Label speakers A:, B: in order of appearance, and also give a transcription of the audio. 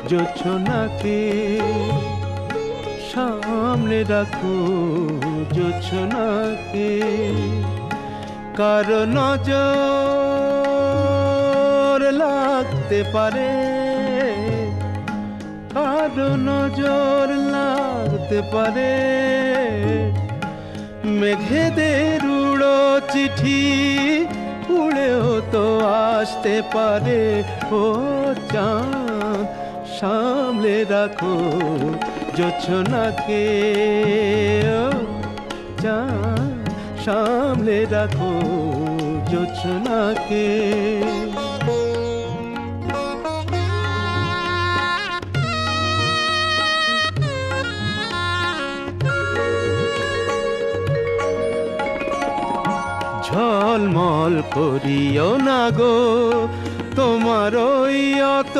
A: জোছনাকে সামনে রাখো জোছনাকে কারো নজর লাগতে পারে কারো নজর লাগতে পারে মেঘেদের উড়ো চিঠি উড়েও তো আসতে পারে ও চাঁদ সামলে রাখো জোছনাকে ও চাঁদ সামলে রাখো জোছনাকে ঝলমল করিও না গো তোমার ওই অত